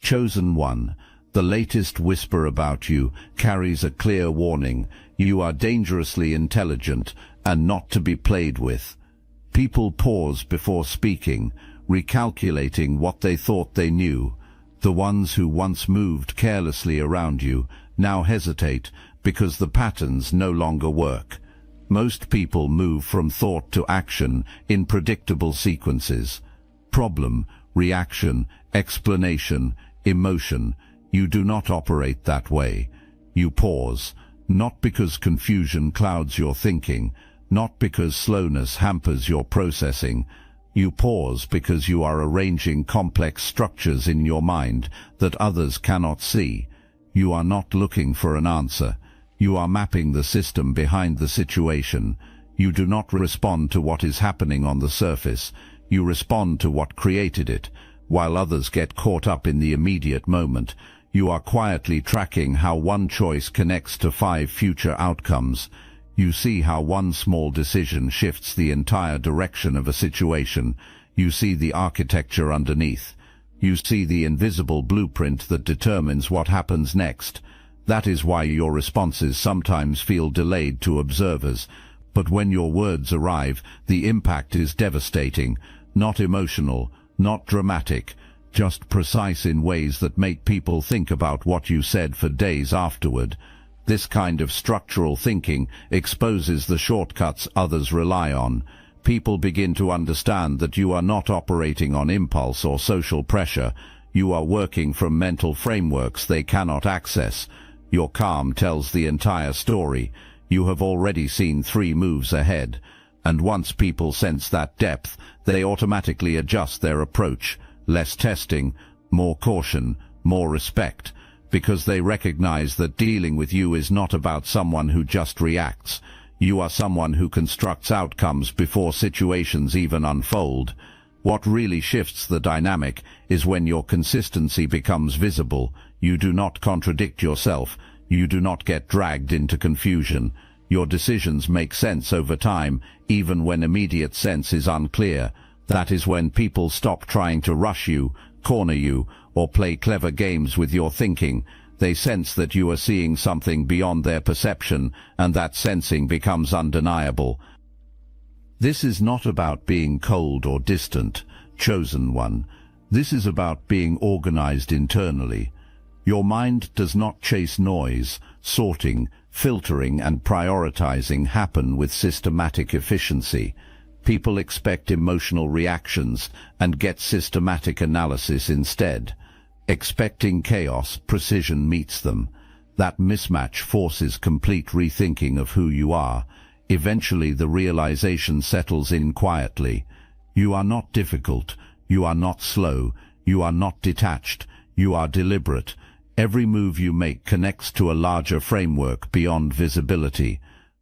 Chosen one, the latest whisper about you carries a clear warning. You are dangerously intelligent and not to be played with. People pause before speaking, recalculating what they thought they knew. The ones who once moved carelessly around you now hesitate because the patterns no longer work. Most people move from thought to action in predictable sequences. Problem, reaction, explanation, emotion. You do not operate that way. You pause, not because confusion clouds your thinking, not because slowness hampers your processing. You pause because you are arranging complex structures in your mind that others cannot see. You are not looking for an answer. You are mapping the system behind the situation. You do not respond to what is happening on the surface. You respond to what created it. While others get caught up in the immediate moment, you are quietly tracking how one choice connects to 5 future outcomes. You see how one small decision shifts the entire direction of a situation. You see the architecture underneath. You see the invisible blueprint that determines what happens next. That is why your responses sometimes feel delayed to observers. But when your words arrive, the impact is devastating, not emotional, not dramatic, just precise in ways that make people think about what you said for days afterward. This kind of structural thinking exposes the shortcuts others rely on. People begin to understand that you are not operating on impulse or social pressure. You are working from mental frameworks they cannot access. Your calm tells the entire story. You have already seen 3 moves ahead. And once people sense that depth, they automatically adjust their approach. Less testing, more caution, more respect. Because they recognize that dealing with you is not about someone who just reacts. You are someone who constructs outcomes before situations even unfold. What really shifts the dynamic is when your consistency becomes visible. You do not contradict yourself. You do not get dragged into confusion. Your decisions make sense over time, even when immediate sense is unclear. That is when people stop trying to rush you, corner you, or play clever games with your thinking. They sense that you are seeing something beyond their perception, and that sensing becomes undeniable. This is not about being cold or distant, chosen one. This is about being organized internally. Your mind does not chase noise. Sorting, filtering, and prioritizing happen with systematic efficiency. People expect emotional reactions and get systematic analysis instead. Expecting chaos, precision meets them. That mismatch forces complete rethinking of who you are. Eventually the realization settles in quietly. You are not difficult. You are not slow. You are not detached. You are deliberate. Every move you make connects to a larger framework beyond visibility.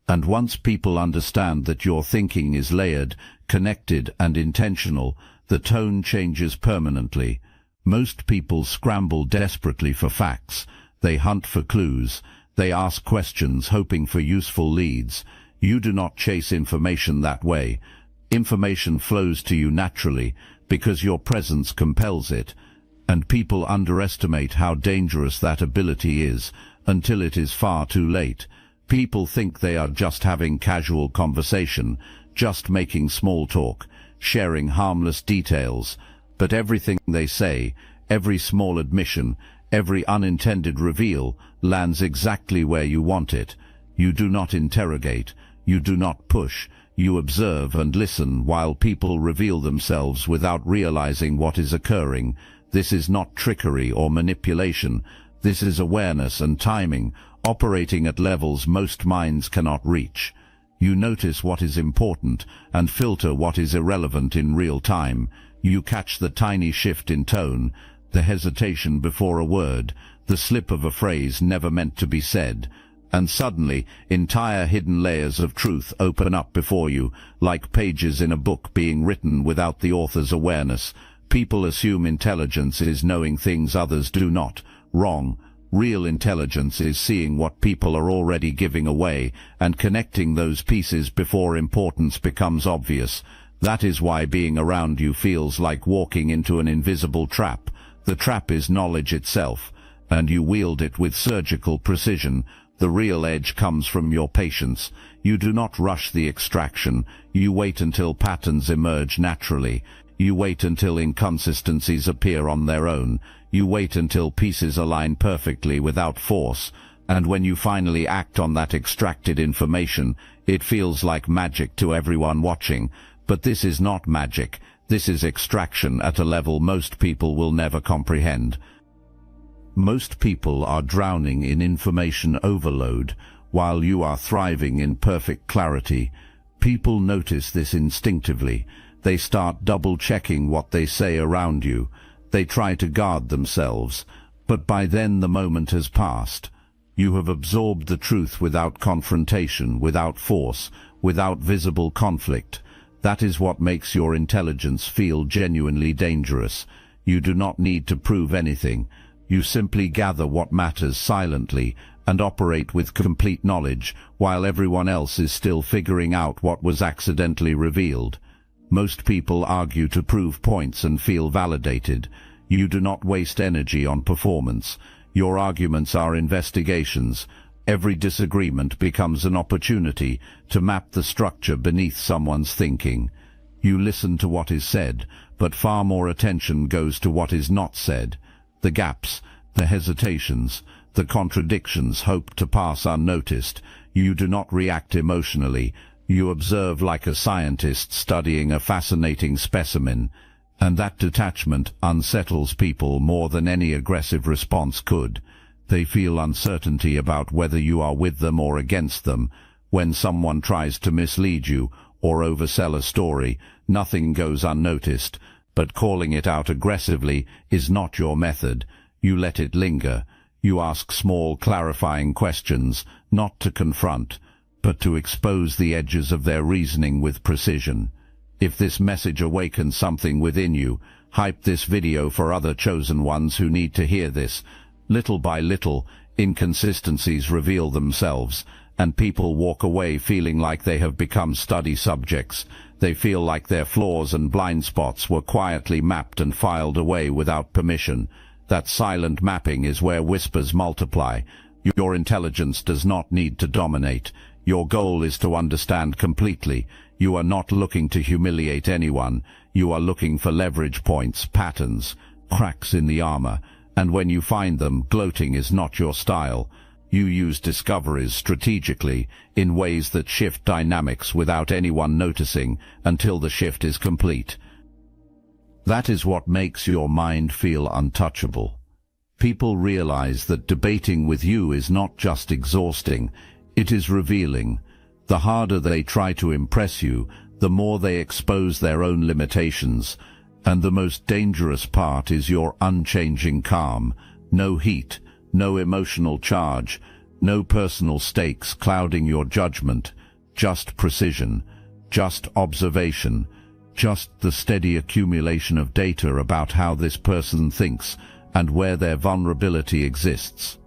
And once people understand that your thinking is layered, connected, and intentional, the tone changes permanently. Most people scramble desperately for facts. They hunt for clues. They ask questions hoping for useful leads. You do not chase information that way. Information flows to you naturally because your presence compels it. And people underestimate how dangerous that ability is until it is far too late. People think they are just having casual conversation, just making small talk, sharing harmless details. But everything they say, every small admission, every unintended reveal lands exactly where you want it. You do not interrogate. You do not push. You observe and listen while people reveal themselves without realizing what is occurring. This is not trickery or manipulation. This is awareness and timing, operating at levels most minds cannot reach. You notice what is important and filter what is irrelevant in real time. You catch the tiny shift in tone, the hesitation before a word, the slip of a phrase never meant to be said. And suddenly, entire hidden layers of truth open up before you, like pages in a book being written without the author's awareness. People assume intelligence is knowing things others do not. Wrong. Real intelligence is seeing what people are already giving away and connecting those pieces before importance becomes obvious. That is why being around you feels like walking into an invisible trap. The trap is knowledge itself, and you wield it with surgical precision. The real edge comes from your patience. You do not rush the extraction. You wait until patterns emerge naturally. You wait until inconsistencies appear on their own. You wait until pieces align perfectly without force. And when you finally act on that extracted information, it feels like magic to everyone watching. But this is not magic. This is extraction at a level most people will never comprehend. Most people are drowning in information overload, while you are thriving in perfect clarity. People notice this instinctively. They start double-checking what they say around you. They try to guard themselves, but by then the moment has passed. You have absorbed the truth without confrontation, without force, without visible conflict. That is what makes your intelligence feel genuinely dangerous. You do not need to prove anything. You simply gather what matters silently and operate with complete knowledge, while everyone else is still figuring out what was accidentally revealed. Most people argue to prove points and feel validated. You do not waste energy on performance. Your arguments are investigations. Every disagreement becomes an opportunity to map the structure beneath someone's thinking. You listen to what is said, but far more attention goes to what is not said. The gaps, the hesitations, the contradictions hope to pass unnoticed. You do not react emotionally. You observe like a scientist studying a fascinating specimen, and that detachment unsettles people more than any aggressive response could. They feel uncertainty about whether you are with them or against them. When someone tries to mislead you or oversell a story, nothing goes unnoticed, but calling it out aggressively is not your method. You let it linger. You ask small, clarifying questions, not to confront, but to expose the edges of their reasoning with precision. If this message awakens something within you, hype this video for other chosen ones who need to hear this. Little by little, inconsistencies reveal themselves, and people walk away feeling like they have become study subjects. They feel like their flaws and blind spots were quietly mapped and filed away without permission. That silent mapping is where whispers multiply. Your intelligence does not need to dominate. Your goal is to understand completely. You are not looking to humiliate anyone. You are looking for leverage points, patterns, cracks in the armor. And when you find them, gloating is not your style. You use discoveries strategically, in ways that shift dynamics without anyone noticing, until the shift is complete. That is what makes your mind feel untouchable. People realize that debating with you is not just exhausting, it is revealing. The harder they try to impress you, the more they expose their own limitations. And the most dangerous part is your unchanging calm. No heat, no emotional charge, no personal stakes clouding your judgment. Just precision, just observation, just the steady accumulation of data about how this person thinks and where their vulnerability exists.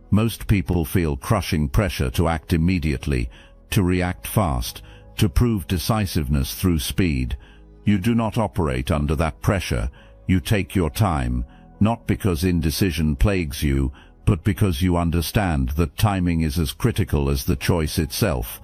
Most people feel crushing pressure to act immediately, to react fast, to prove decisiveness through speed. You do not operate under that pressure. You take your time, not because indecision plagues you, but because you understand that timing is as critical as the choice itself.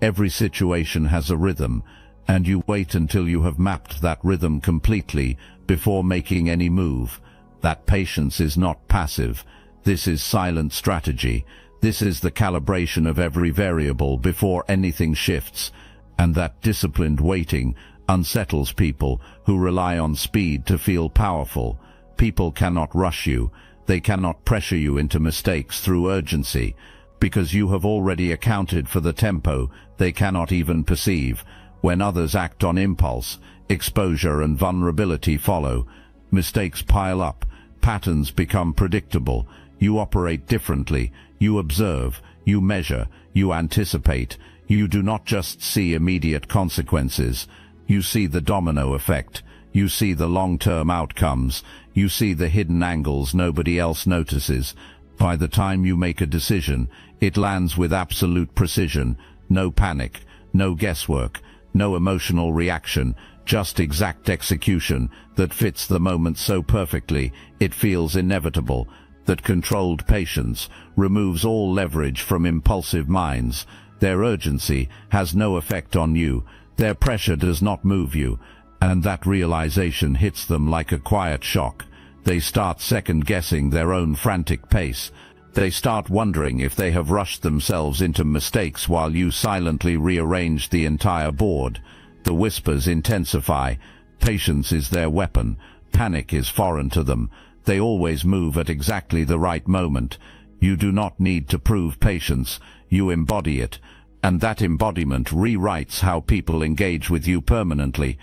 Every situation has a rhythm, and you wait until you have mapped that rhythm completely before making any move. That patience is not passive. This is silent strategy. This is the calibration of every variable before anything shifts, and that disciplined waiting unsettles people who rely on speed to feel powerful. People cannot rush you. They cannot pressure you into mistakes through urgency. Because you have already accounted for the tempo they cannot even perceive. When others act on impulse, exposure and vulnerability follow. Mistakes pile up. Patterns become predictable. You operate differently. You observe. You measure. You anticipate. You do not just see immediate consequences. You see the domino effect. You see the long-term outcomes. You see the hidden angles nobody else notices. By the time you make a decision, it lands with absolute precision. No panic, no guesswork, no emotional reaction, just exact execution that fits the moment so perfectly it feels inevitable, that controlled patience removes all leverage from impulsive minds. Their urgency has no effect on you, their pressure does not move you, and that realization hits them like a quiet shock. They start second-guessing their own frantic pace. They start wondering if they have rushed themselves into mistakes while you silently rearrange the entire board. The whispers intensify. Patience is their weapon. Panic is foreign to them. They always move at exactly the right moment. You do not need to prove patience. You embody it. And that embodiment rewrites how people engage with you permanently.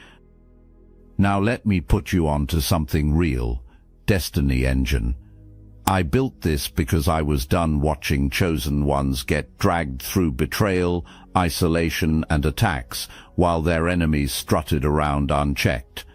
Now let me put you on to something real. Destiny Engine. I built this because I was done watching chosen ones get dragged through betrayal, isolation, and attacks, while their enemies strutted around unchecked.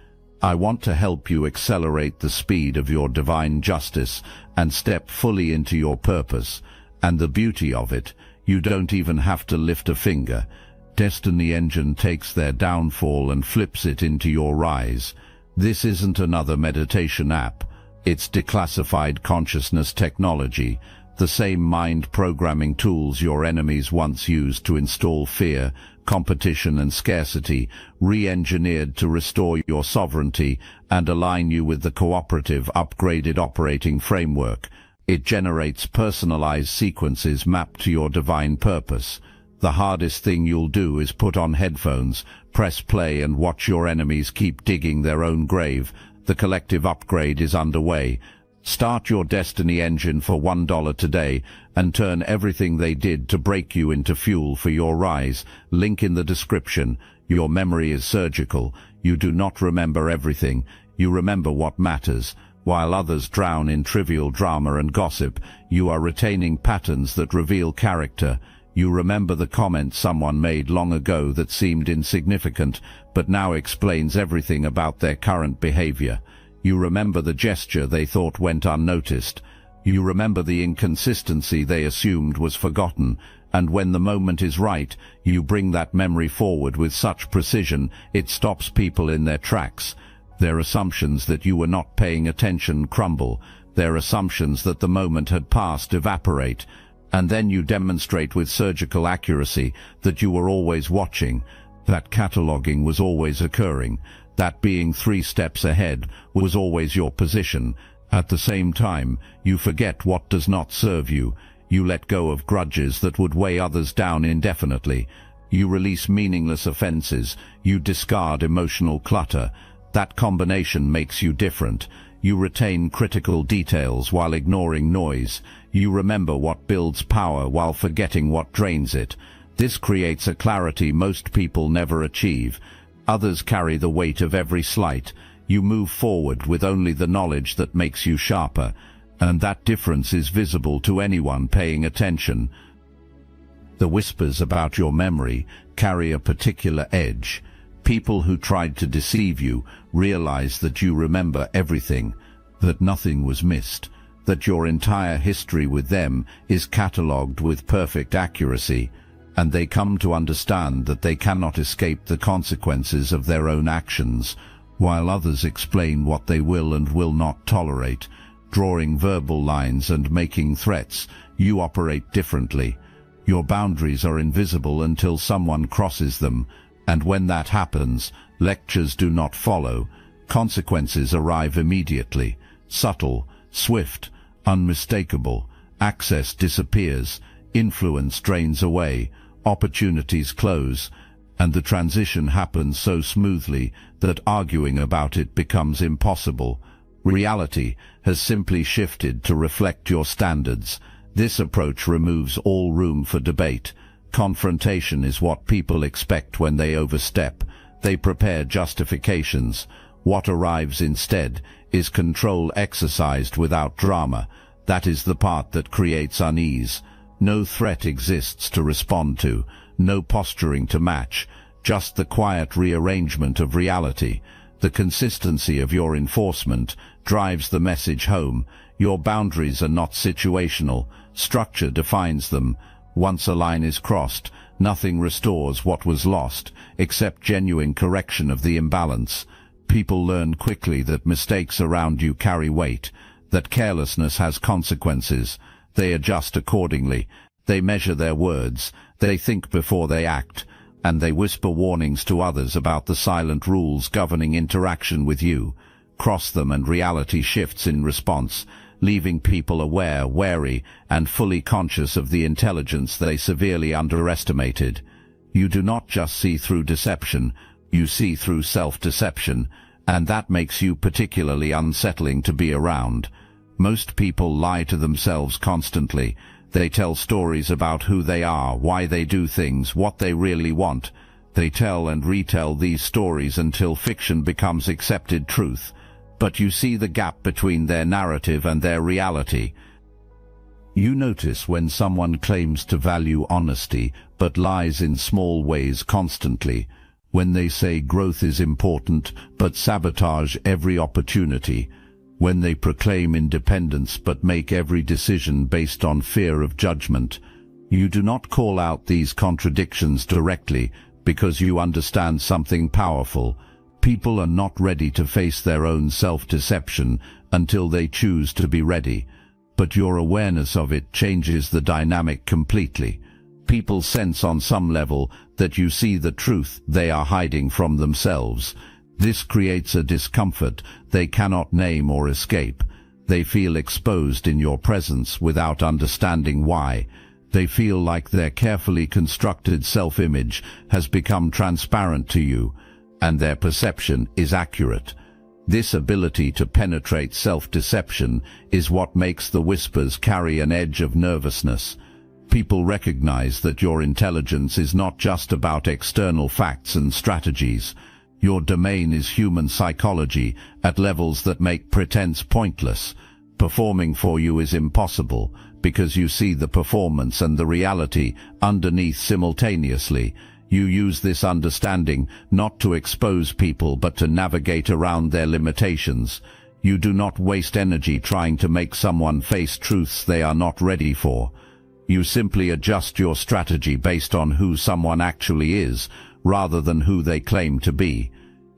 I want to help you accelerate the speed of your divine justice and step fully into your purpose. And the beauty of it, you don't even have to lift a finger. Destiny Engine takes their downfall and flips it into your rise. This isn't another meditation app. It's declassified consciousness technology, the same mind programming tools your enemies once used to install fear, competition and scarcity, re-engineered to restore your sovereignty and align you with the cooperative, upgraded operating framework. It generates personalized sequences mapped to your divine purpose. The hardest thing you'll do is put on headphones, press play and watch your enemies keep digging their own grave. The collective upgrade is underway. Start your Destiny Engine for $1 today and turn everything they did to break you into fuel for your rise. Link in the description. Your memory is surgical. You do not remember everything. You remember what matters. While others drown in trivial drama and gossip, you are retaining patterns that reveal character. You remember the comment someone made long ago that seemed insignificant, but now explains everything about their current behavior. You remember the gesture they thought went unnoticed. You remember the inconsistency they assumed was forgotten, and when the moment is right, you bring that memory forward with such precision it stops people in their tracks. Their assumptions that you were not paying attention crumble. Their assumptions that the moment had passed evaporate. And then you demonstrate with surgical accuracy that you were always watching, that cataloging was always occurring, that being 3 steps ahead was always your position. At the same time, you forget what does not serve you. You let go of grudges that would weigh others down indefinitely. You release meaningless offenses. You discard emotional clutter. That combination makes you different. You retain critical details while ignoring noise. You remember what builds power while forgetting what drains it. This creates a clarity most people never achieve. Others carry the weight of every slight. You move forward with only the knowledge that makes you sharper, and that difference is visible to anyone paying attention. The whispers about your memory carry a particular edge. People who tried to deceive you realize that you remember everything, that nothing was missed, that your entire history with them is catalogued with perfect accuracy, and they come to understand that they cannot escape the consequences of their own actions, while others explain what they will and will not tolerate. Drawing verbal lines and making threats, you operate differently. Your boundaries are invisible until someone crosses them, and when that happens, lectures do not follow. Consequences arrive immediately, subtle, swift, unmistakable. Access disappears, influence drains away, opportunities close, and the transition happens so smoothly that arguing about it becomes impossible. Reality has simply shifted to reflect your standards. This approach removes all room for debate. Confrontation is what people expect when they overstep. They prepare justifications. What arrives instead is control exercised without drama. That is the part that creates unease. No threat exists to respond to, no posturing to match, just the quiet rearrangement of reality. The consistency of your enforcement drives the message home. Your boundaries are not situational. Structure defines them. Once a line is crossed, Nothing restores what was lost, except genuine correction of the imbalance. People learn quickly that mistakes around you carry weight, that carelessness has consequences. They adjust accordingly. They measure their words. They think before they act. And they whisper warnings to others about the silent rules governing interaction with you. Cross them and reality shifts in response, leaving people aware, wary, and fully conscious of the intelligence they severely underestimated. You do not just see through deception, you see through self-deception, and that makes you particularly unsettling to be around. Most people lie to themselves constantly. They tell stories about who they are, why they do things, what they really want. They tell and retell these stories until fiction becomes accepted truth. But you see the gap between their narrative and their reality. You notice when someone claims to value honesty, but lies in small ways constantly. When they say growth is important, but sabotage every opportunity. When they proclaim independence but make every decision based on fear of judgment. You do not call out these contradictions directly because you understand something powerful. People are not ready to face their own self-deception until they choose to be ready. But your awareness of it changes the dynamic completely. People sense on some level that you see the truth they are hiding from themselves. This creates a discomfort they cannot name or escape. They feel exposed in your presence without understanding why. They feel like their carefully constructed self-image has become transparent to you, and their perception is accurate. This ability to penetrate self-deception is what makes the whispers carry an edge of nervousness. People recognize that your intelligence is not just about external facts and strategies. Your domain is human psychology at levels that make pretense pointless. Performing for you is impossible because you see the performance and the reality underneath simultaneously. You use this understanding not to expose people but to navigate around their limitations. You do not waste energy trying to make someone face truths they are not ready for. You simply adjust your strategy based on who someone actually is, rather than who they claim to be.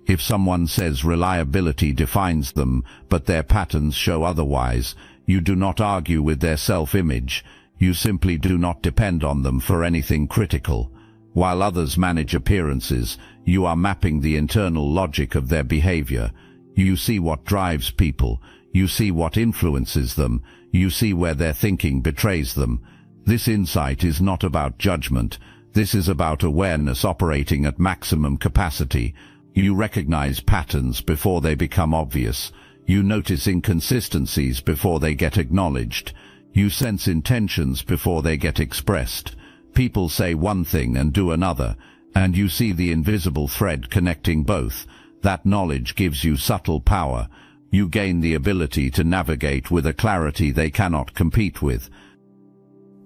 If someone says reliability defines them, but their patterns show otherwise, you do not argue with their self-image. You simply do not depend on them for anything critical. While others manage appearances, you are mapping the internal logic of their behavior. You see what drives people. You see what influences them. You see where their thinking betrays them. This insight is not about judgment. This is about awareness operating at maximum capacity. You recognize patterns before they become obvious. You notice inconsistencies before they get acknowledged. You sense intentions before they get expressed. People say one thing and do another, and you see the invisible thread connecting both. That knowledge gives you subtle power. You gain the ability to navigate with a clarity they cannot compete with.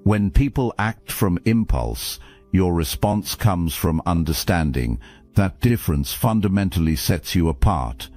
When people act from impulse, your response comes from understanding. That difference fundamentally sets you apart.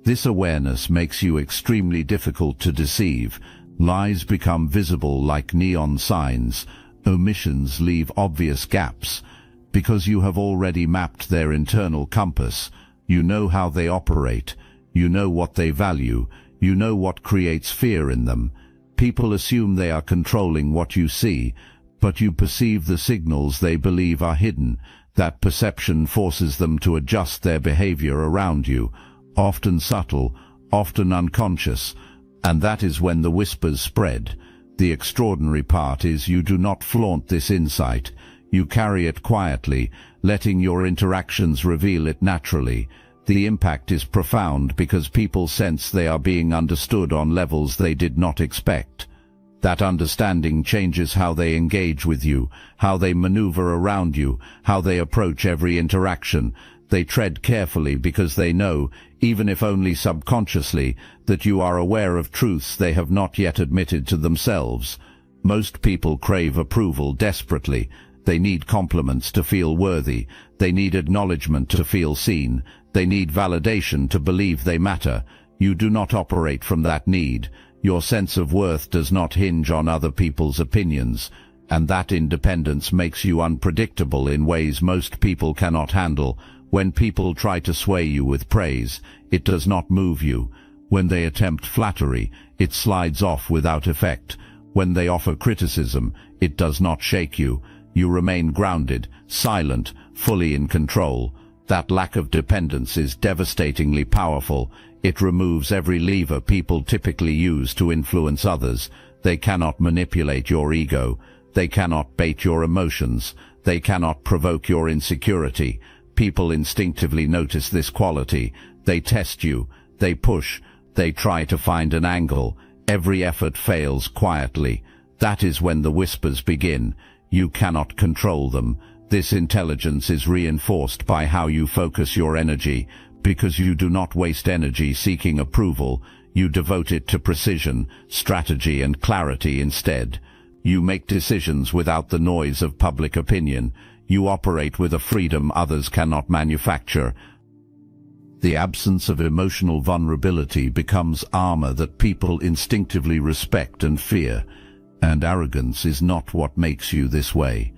This awareness makes you extremely difficult to deceive. Lies become visible like neon signs. Omissions leave obvious gaps. Because you have already mapped their internal compass. You know how they operate. You know what they value. You know what creates fear in them. People assume they are controlling what you see, but you perceive the signals they believe are hidden. That perception forces them to adjust their behavior around you, often subtle, often unconscious, and that is when the whispers spread. The extraordinary part is you do not flaunt this insight. You carry it quietly, letting your interactions reveal it naturally. The impact is profound because people sense they are being understood on levels they did not expect. That understanding changes how they engage with you, how they maneuver around you, how they approach every interaction. They tread carefully because they know, even if only subconsciously, that you are aware of truths they have not yet admitted to themselves. Most people crave approval desperately. They need compliments to feel worthy. They need acknowledgement to feel seen. They need validation to believe they matter. You do not operate from that need. Your sense of worth does not hinge on other people's opinions. and that independence makes you unpredictable in ways most people cannot handle. When people try to sway you with praise, it does not move you. When they attempt flattery, it slides off without effect. When they offer criticism, it does not shake you. You remain grounded, silent, fully in control. That lack of dependence is devastatingly powerful. It removes every lever people typically use to influence others. They cannot manipulate your ego. They cannot bait your emotions. They cannot provoke your insecurity. People instinctively notice this quality. They test you. They push. They try to find an angle. Every effort fails quietly. That is when the whispers begin. You cannot control them. This intelligence is reinforced by how you focus your energy. Because you do not waste energy seeking approval, you devote it to precision, strategy, and clarity instead. You make decisions without the noise of public opinion. You operate with a freedom others cannot manufacture. The absence of emotional vulnerability becomes armor that people instinctively respect and fear. And arrogance is not what makes you this way.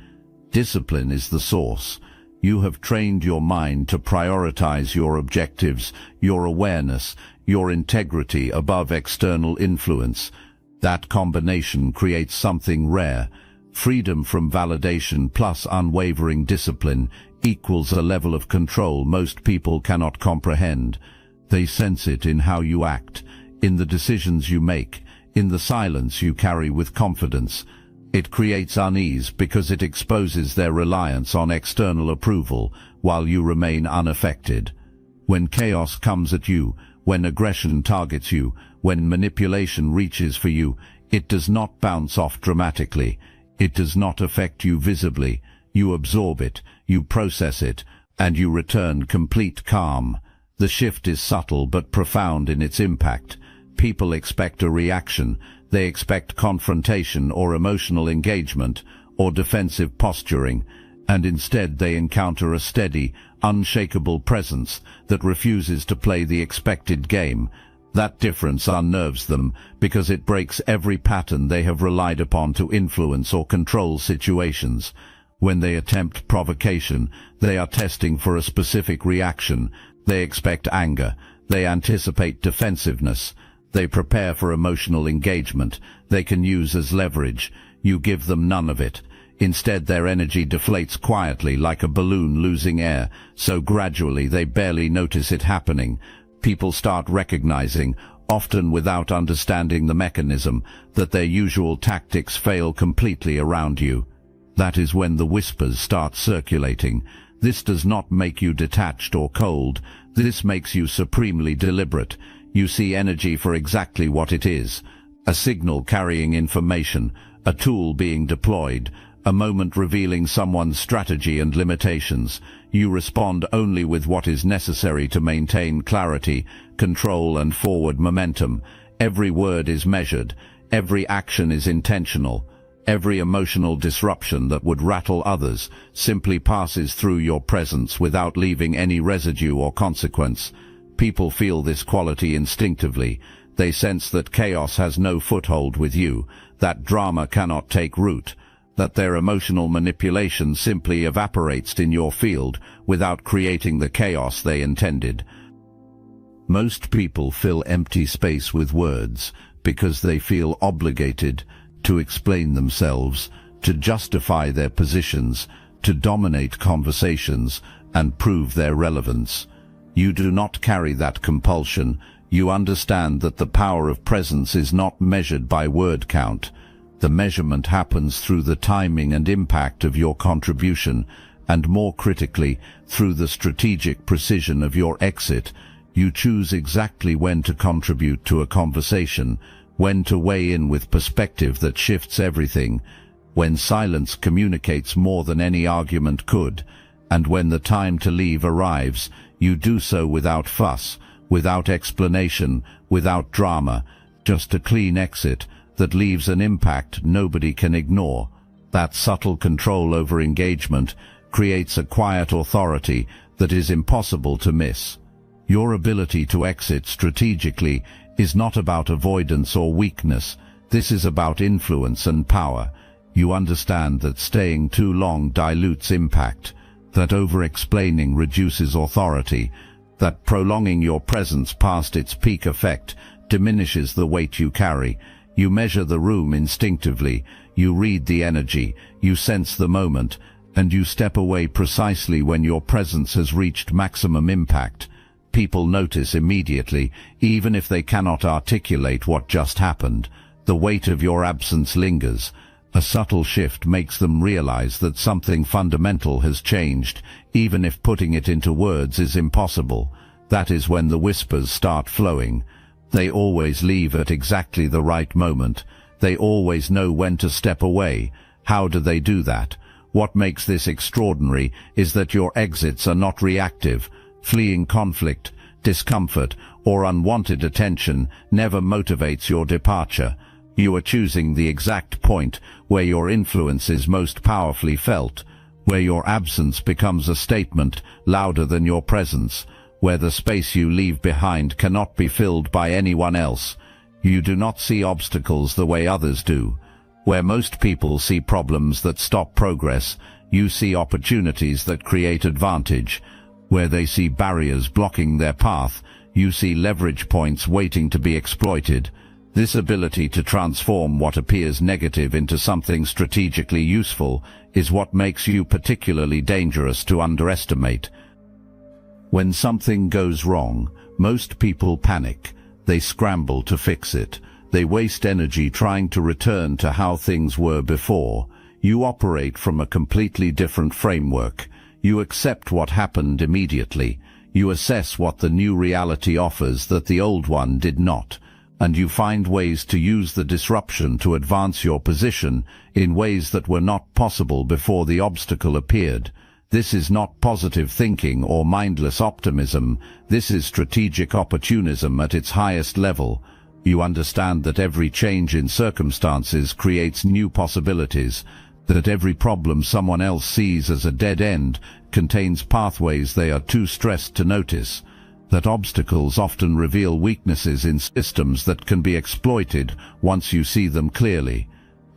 Discipline is the source. You have trained your mind to prioritize your objectives, your awareness, your integrity above external influence. That combination creates something rare. Freedom from validation plus unwavering discipline equals a level of control most people cannot comprehend. They sense it in how you act, in the decisions you make, in the silence you carry with confidence. It creates unease because it exposes their reliance on external approval while you remain unaffected. When chaos comes at you, when aggression targets you, when manipulation reaches for you, it does not bounce off dramatically. It does not affect you visibly. You absorb it, you process it, and you return complete calm. The shift is subtle but profound in its impact. People expect a reaction. They expect confrontation or emotional engagement or defensive posturing, and instead they encounter a steady, unshakable presence that refuses to play the expected game. That difference unnerves them because it breaks every pattern they have relied upon to influence or control situations. When they attempt provocation, they are testing for a specific reaction. They expect anger. They anticipate defensiveness. They prepare for emotional engagement they can use as leverage. You give them none of it. Instead, their energy deflates quietly like a balloon losing air, so gradually they barely notice it happening. People start recognizing, often without understanding the mechanism, that their usual tactics fail completely around you. That is when the whispers start circulating. This does not make you detached or cold. This makes you supremely deliberate. You see energy for exactly what it is. A signal carrying information, a tool being deployed, a moment revealing someone's strategy and limitations. You respond only with what is necessary to maintain clarity, control, and forward momentum. Every word is measured. Every action is intentional. Every emotional disruption that would rattle others simply passes through your presence without leaving any residue or consequence. People feel this quality instinctively. They sense that chaos has no foothold with you, that drama cannot take root, that their emotional manipulation simply evaporates in your field without creating the chaos they intended. Most people fill empty space with words because they feel obligated to explain themselves, to justify their positions, to dominate conversations, and prove their relevance. You do not carry that compulsion. You understand that the power of presence is not measured by word count. The measurement happens through the timing and impact of your contribution, and more critically, through the strategic precision of your exit. You choose exactly when to contribute to a conversation, when to weigh in with perspective that shifts everything, when silence communicates more than any argument could, and when the time to leave arrives, you do so without fuss, without explanation, without drama, just a clean exit that leaves an impact nobody can ignore. That subtle control over engagement creates a quiet authority that is impossible to miss. Your ability to exit strategically is not about avoidance or weakness. This is about influence and power. You understand that staying too long dilutes impact, that over-explaining reduces authority, that prolonging your presence past its peak effect diminishes the weight you carry. You measure the room instinctively, you read the energy, you sense the moment, and you step away precisely when your presence has reached maximum impact. People notice immediately, even if they cannot articulate what just happened. The weight of your absence lingers. A subtle shift makes them realize that something fundamental has changed, even if putting it into words is impossible. That is when the whispers start flowing. They always leave at exactly the right moment. They always know when to step away. How do they do that? What makes this extraordinary is that your exits are not reactive. Fleeing conflict, discomfort, or unwanted attention never motivates your departure. You are choosing the exact point where your influence is most powerfully felt, where your absence becomes a statement louder than your presence, where the space you leave behind cannot be filled by anyone else. You do not see obstacles the way others do. Where most people see problems that stop progress, you see opportunities that create advantage. Where they see barriers blocking their path, you see leverage points waiting to be exploited. This ability to transform what appears negative into something strategically useful is what makes you particularly dangerous to underestimate. When something goes wrong, most people panic. They scramble to fix it. They waste energy trying to return to how things were before. You operate from a completely different framework. You accept what happened immediately. You assess what the new reality offers that the old one did not. And you find ways to use the disruption to advance your position in ways that were not possible before the obstacle appeared. This is not positive thinking or mindless optimism. This is strategic opportunism at its highest level. You understand that every change in circumstances creates new possibilities, that every problem someone else sees as a dead end contains pathways they are too stressed to notice, that obstacles often reveal weaknesses in systems that can be exploited once you see them clearly.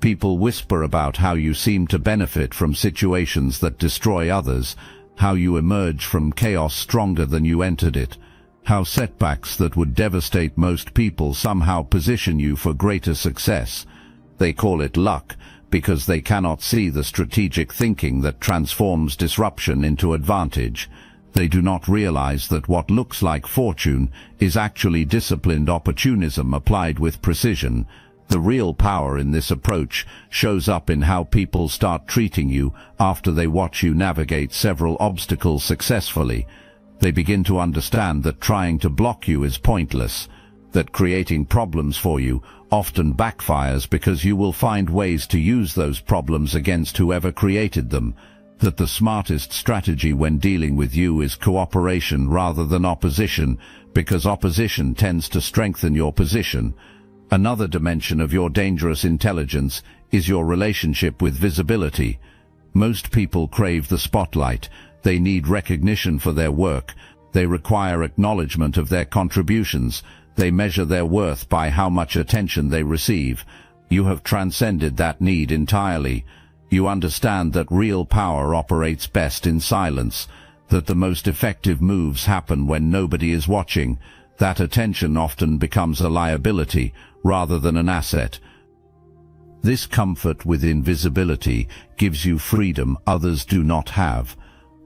People whisper about how you seem to benefit from situations that destroy others, how you emerge from chaos stronger than you entered it, how setbacks that would devastate most people somehow position you for greater success. They call it luck because they cannot see the strategic thinking that transforms disruption into advantage. They do not realize that what looks like fortune is actually disciplined opportunism applied with precision. The real power in this approach shows up in how people start treating you after they watch you navigate several obstacles successfully. They begin to understand that trying to block you is pointless, that creating problems for you often backfires because you will find ways to use those problems against whoever created them, that the smartest strategy when dealing with you is cooperation rather than opposition, because opposition tends to strengthen your position. Another dimension of your dangerous intelligence is your relationship with visibility. Most people crave the spotlight. They need recognition for their work. They require acknowledgement of their contributions. They measure their worth by how much attention they receive. You have transcended that need entirely. You understand that real power operates best in silence, that the most effective moves happen when nobody is watching, that attention often becomes a liability rather than an asset. This comfort with invisibility gives you freedom others do not have.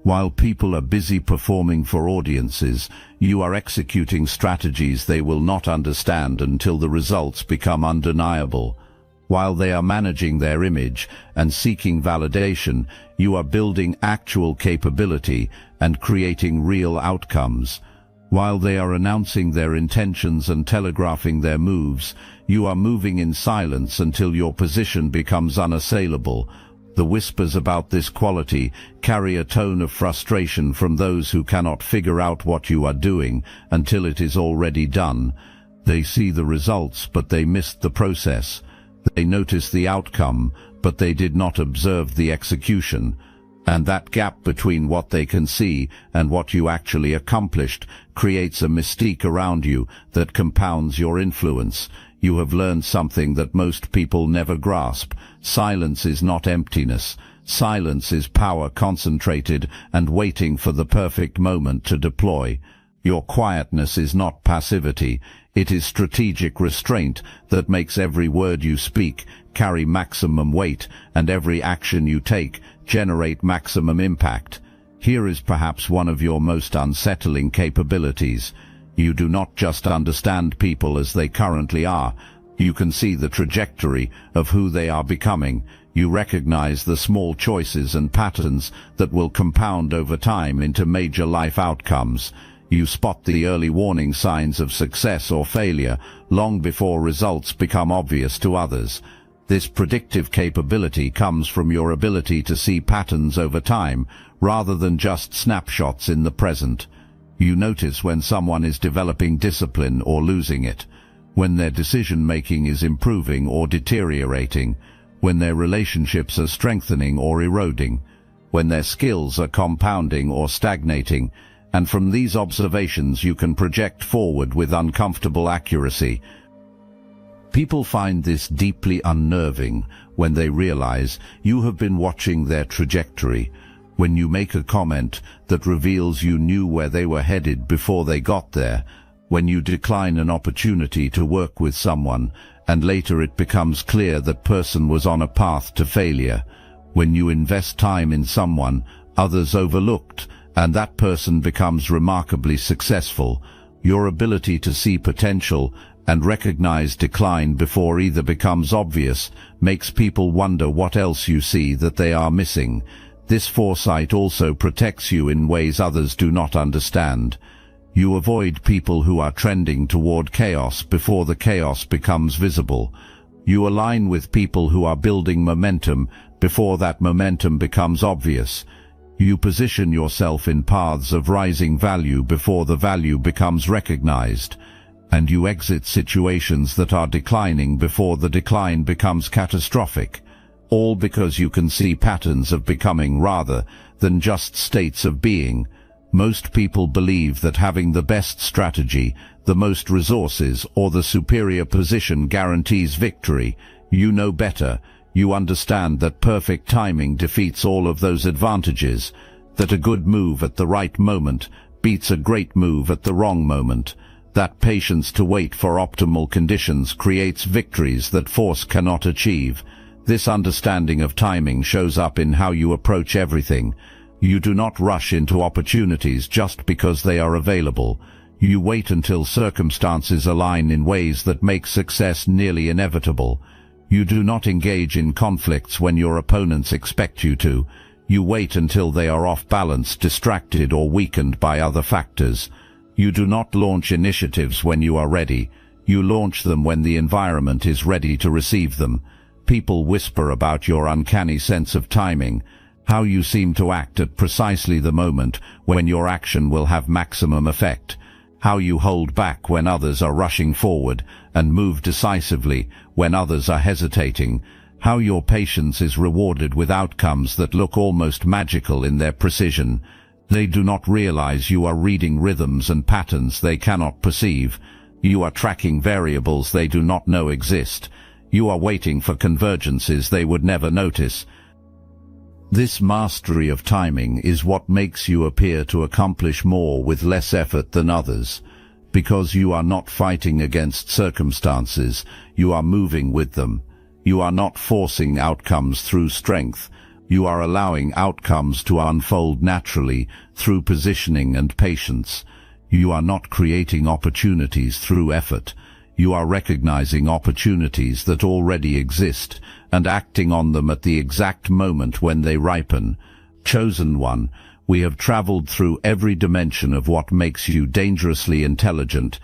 While people are busy performing for audiences, you are executing strategies they will not understand until the results become undeniable. While they are managing their image and seeking validation, you are building actual capability and creating real outcomes. While they are announcing their intentions and telegraphing their moves, you are moving in silence until your position becomes unassailable. The whispers about this quality carry a tone of frustration from those who cannot figure out what you are doing until it is already done. They see the results, but they missed the process. They notice the outcome, but they did not observe the execution. And that gap between what they can see and what you actually accomplished creates a mystique around you that compounds your influence. you have learned something that most people never grasp. Silence is not emptiness. Silence is power concentrated and waiting for the perfect moment to deploy. Your quietness is not passivity. It is strategic restraint that makes every word you speak carry maximum weight and every action you take generate maximum impact. Here is perhaps one of your most unsettling capabilities. You do not just understand people as they currently are. You can see the trajectory of who they are becoming. You recognize the small choices and patterns that will compound over time into major life outcomes. You spot the early warning signs of success or failure long before results become obvious to others. This predictive capability comes from your ability to see patterns over time rather than just snapshots in the present. You notice when someone is developing discipline or losing it, when their decision-making is improving or deteriorating, when their relationships are strengthening or eroding, when their skills are compounding or stagnating, and from these observations you can project forward with uncomfortable accuracy. People find this deeply unnerving when they realize you have been watching their trajectory. When you make a comment that reveals you knew where they were headed before they got there, when you decline an opportunity to work with someone and later it becomes clear that person was on a path to failure, when you invest time in someone others overlooked and that person becomes remarkably successful, your ability to see potential and recognize decline before either becomes obvious makes people wonder what else you see that they are missing. This foresight also protects you in ways others do not understand. You avoid people who are trending toward chaos before the chaos becomes visible. You align with people who are building momentum before that momentum becomes obvious. You position yourself in paths of rising value before the value becomes recognized. And you exit situations that are declining before the decline becomes catastrophic. All because you can see patterns of becoming rather than just states of being. Most people believe that having the best strategy, the most resources, or the superior position guarantees victory. You know better. You understand that perfect timing defeats all of those advantages, that a good move at the right moment beats a great move at the wrong moment, that patience to wait for optimal conditions creates victories that force cannot achieve. This understanding of timing shows up in how you approach everything. You do not rush into opportunities just because they are available. You wait until circumstances align in ways that make success nearly inevitable. You do not engage in conflicts when your opponents expect you to. You wait until they are off balance, distracted, or weakened by other factors. You do not launch initiatives when you are ready. You launch them when the environment is ready to receive them. People whisper about your uncanny sense of timing, how you seem to act at precisely the moment when your action will have maximum effect, how you hold back when others are rushing forward and move decisively when others are hesitating, how your patience is rewarded with outcomes that look almost magical in their precision. They do not realize you are reading rhythms and patterns they cannot perceive. You are tracking variables they do not know exist. You are waiting for convergences they would never notice. This mastery of timing is what makes you appear to accomplish more with less effort than others. Because you are not fighting against circumstances, you are moving with them. You are not forcing outcomes through strength. You are allowing outcomes to unfold naturally through positioning and patience. You are not creating opportunities through effort. You are recognizing opportunities that already exist and acting on them at the exact moment when they ripen. Chosen one, we have traveled through every dimension of what makes you dangerously intelligent,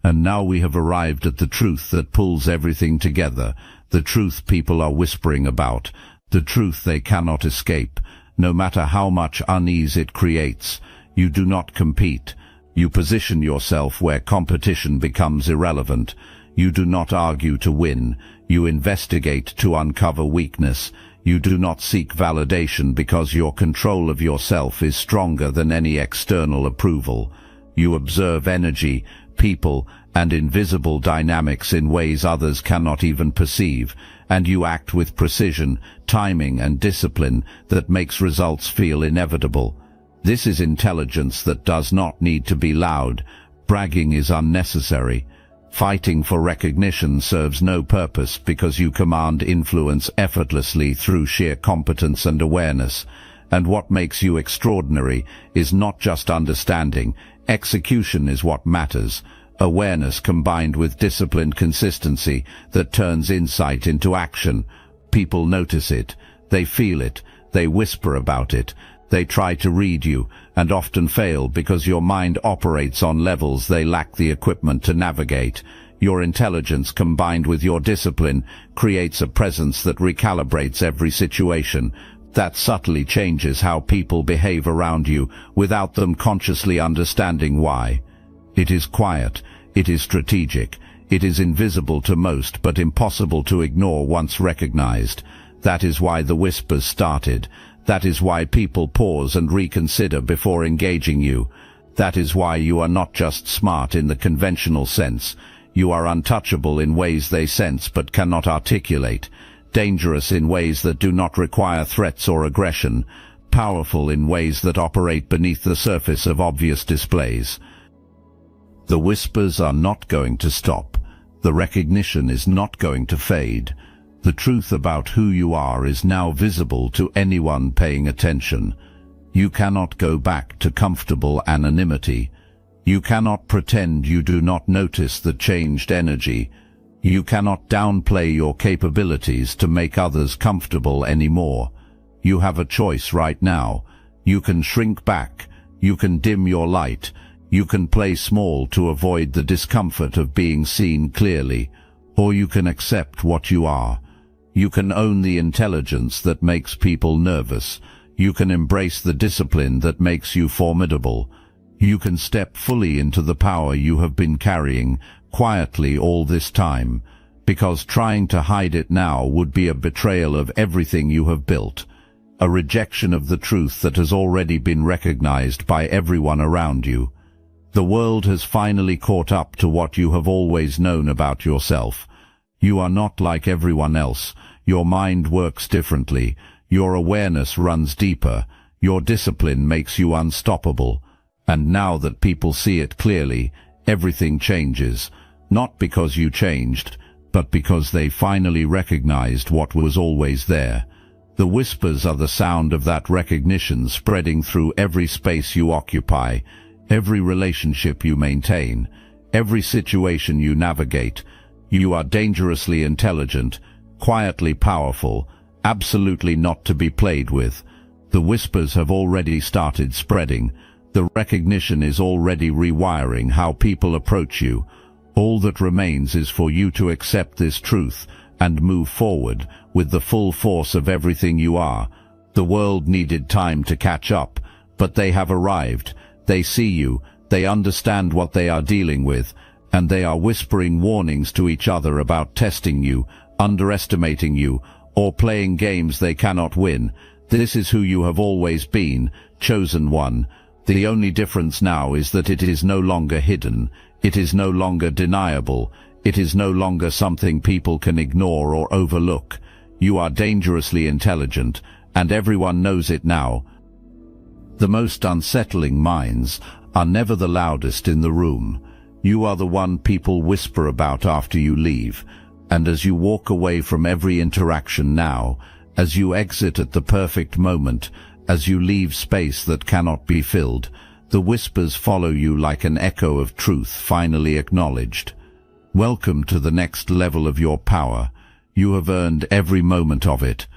and now we have arrived at the truth that pulls everything together, the truth people are whispering about, the truth they cannot escape, no matter how much unease it creates. You do not compete. You position yourself where competition becomes irrelevant. You do not argue to win. You investigate to uncover weakness. You do not seek validation because your control of yourself is stronger than any external approval. You observe energy, people, and invisible dynamics in ways others cannot even perceive, and you act with precision, timing and discipline that makes results feel inevitable. This is intelligence that does not need to be loud. Bragging is unnecessary. Fighting for recognition serves no purpose because you command influence effortlessly through sheer competence and awareness. And what makes you extraordinary is not just understanding. Execution is what matters. Awareness combined with disciplined consistency that turns insight into action. People notice it. They feel it. They whisper about it. They try to read you, and often fail because your mind operates on levels they lack the equipment to navigate. Your intelligence combined with your discipline creates a presence that recalibrates every situation, that subtly changes how people behave around you without them consciously understanding why. It is quiet, it is strategic, it is invisible to most but impossible to ignore once recognized. That is why the whispers started. That is why people pause and reconsider before engaging you. That is why you are not just smart in the conventional sense. You are untouchable in ways they sense but cannot articulate, dangerous in ways that do not require threats or aggression, powerful in ways that operate beneath the surface of obvious displays. The whispers are not going to stop. The recognition is not going to fade. The truth about who you are is now visible to anyone paying attention. You cannot go back to comfortable anonymity. You cannot pretend you do not notice the changed energy. You cannot downplay your capabilities to make others comfortable anymore. You have a choice right now. You can shrink back. You can dim your light. You can play small to avoid the discomfort of being seen clearly. Or you can accept what you are. You can own the intelligence that makes people nervous. You can embrace the discipline that makes you formidable. You can step fully into the power you have been carrying quietly all this time, because trying to hide it now would be a betrayal of everything you have built, a rejection of the truth that has already been recognized by everyone around you. The world has finally caught up to what you have always known about yourself. You are not like everyone else. Your mind works differently. Your awareness runs deeper. Your discipline makes you unstoppable. And now that people see it clearly, everything changes. Not because you changed, but because they finally recognized what was always there. The whispers are the sound of that recognition spreading through every space you occupy, every relationship you maintain, every situation you navigate. You are dangerously intelligent, quietly powerful, absolutely not to be played with. The whispers have already started spreading. The recognition is already rewiring how people approach you. All that remains is for you to accept this truth and move forward with the full force of everything you are. The world needed time to catch up, but they have arrived. They see you, they understand what they are dealing with, and they are whispering warnings to each other about testing you, underestimating you, or playing games they cannot win. This is who you have always been, chosen one. The only difference now is that it is no longer hidden. It is no longer deniable. It is no longer something people can ignore or overlook. You are dangerously intelligent, and everyone knows it now. The most unsettling minds are never the loudest in the room. You are the one people whisper about after you leave, and as you walk away from every interaction now, as you exit at the perfect moment, as you leave space that cannot be filled, the whispers follow you like an echo of truth finally acknowledged. Welcome to the next level of your power. You have earned every moment of it.